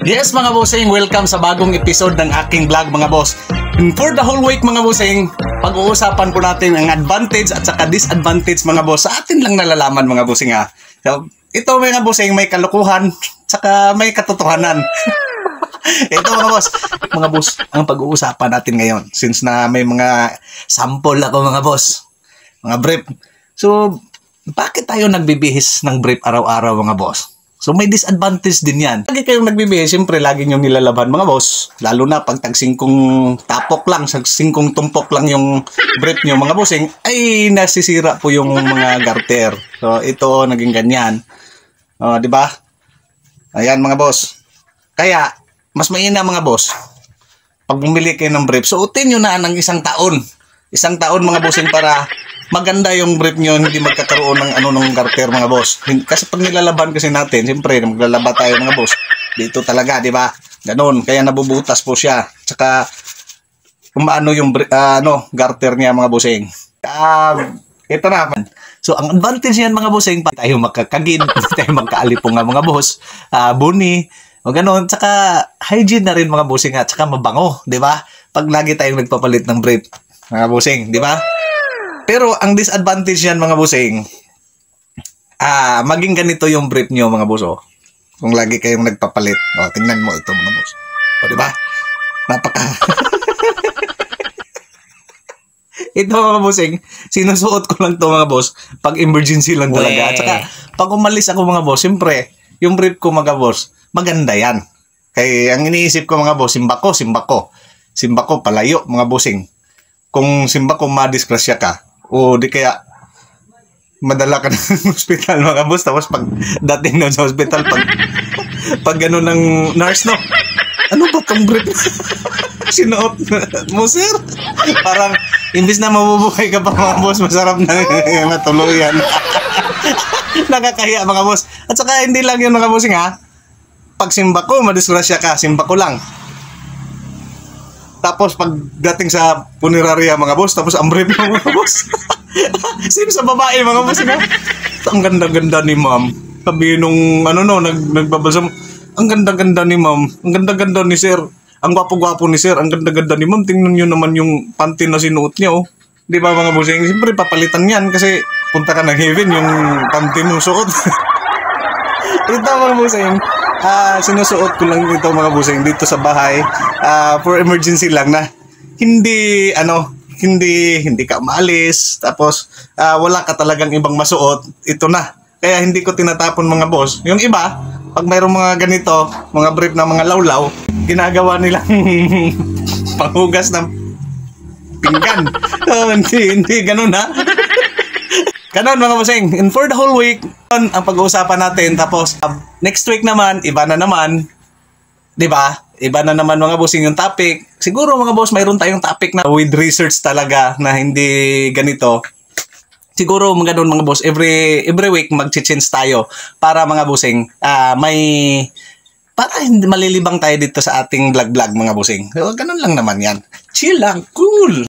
Yes mga bossing, welcome sa bagong episode ng aking vlog mga boss. And for the whole week mga bossing, pag-uusapan po natin ang advantage at saka disadvantage mga boss. Sa atin lang nalalaman mga bossing ha. So, ito mga bossing, may kalukuhan saka may katotohanan. Ito mga boss, ang pag-uusapan natin ngayon. Since na may mga sample ako mga boss, mga brief. So, bakit tayo nagbibihis ng brief araw-araw mga boss? So may disadvantage din yan. Lagi kayong nagbibihis, siyempre lagi nyo nilalaban mga boss. Lalo na pag tagsingkong tapok lang, tagsingkong tumpok lang yung brief nyo mga bossing, ay nasisira po yung mga garter. So ito naging ganyan. Di ba? Ayan mga boss. Kaya mas mainam mga boss, pag bumili kayo ng brief, suotin nyo na ng isang taon. Isang taon mga bossing para maganda yung brief nyo, hindi magkakaroon ng garter mga boss. Kasi pag nilalaban kasi natin, siyempre maglalaba tayo mga boss. Dito talaga, di ba? Ganon, kaya nabubutas po siya. Tsaka kumaano yung garter niya mga bossing. Ito na. So ang advantage niyan mga bossing, pa tayo magkakagin, tayo magkaalipong nga mga boss, buni, o ganon. Tsaka hygiene na rin mga bossing at tsaka mabango, di ba? Pag lagi tayong nagpapalit ng brief mga bossing, di ba? Pero ang disadvantage yan mga bossing, maging ganito yung brief nyo mga boss. Kung lagi kayong nagpapalit. Tingnan mo ito mga boss. Di ba? Napaka... Ito mga bossing, sinusuot ko lang to mga boss pag emergency lang talaga. At saka pag umalis ako mga boss, siyempre, yung brief ko mga boss, maganda yan. Kaya ang iniisip ko mga boss, simba ko, palayo mga bossing. Kung simba ko madisgrasya ka, o di kaya madala ka ng hospital mga boss, tapos pag dating na sa hospital, pag gano'n ng nurse, no? Ano ba itong brief? Sinuot mo, sir? Parang, imbis na mabubuhay ka pa mga boss, masarap na matuluyan. Nakakahiya mga boss. At saka hindi lang yun mga bossing ha. Pag simba ko, madisgrasya ka, simba ko lang. Tapos pag dating sa punerarya mga boss, tapos ang brief mo mga boss. Sino sa babae mga boss nga? Ang ganda-ganda ni ma'am. Sabi nung nagbabalsam, ang ganda-ganda ni ma'am. Ang ganda-ganda ni sir. Ang gwapo-gwapo ni sir. Ang ganda-ganda ni ma'am. Tingnan nyo naman yung panty na sinuot niya Di ba mga boss? Siyempre papalitan yan kasi punta ka ng heaven yung panty mo suot. Ito mga boss sinusuot ko lang ito mga bossing dito sa bahay for emergency lang na hindi ka maalis tapos wala ka talagang ibang masuot, ito na. Kaya hindi ko tinatapon mga boss. Yung iba, pag mayroong mga ganito, mga brief na mga lawlaw, ginagawa nilang panghugas ng pinggan. Hindi ganun ha. Ganon mga bossing. And for the whole week, ang pag-uusapan natin. Tapos, next week naman, iba na naman. Diba? Iba na naman mga bossing yung topic. Siguro mga boss, mayroon tayong topic na with research talaga na hindi ganito. Siguro mga doon mga boss, every week mag-change tayo para mga bossing, para hindi malilibang tayo dito sa ating vlog mga bossing. So, ganun lang naman yan. Chill lang, cool.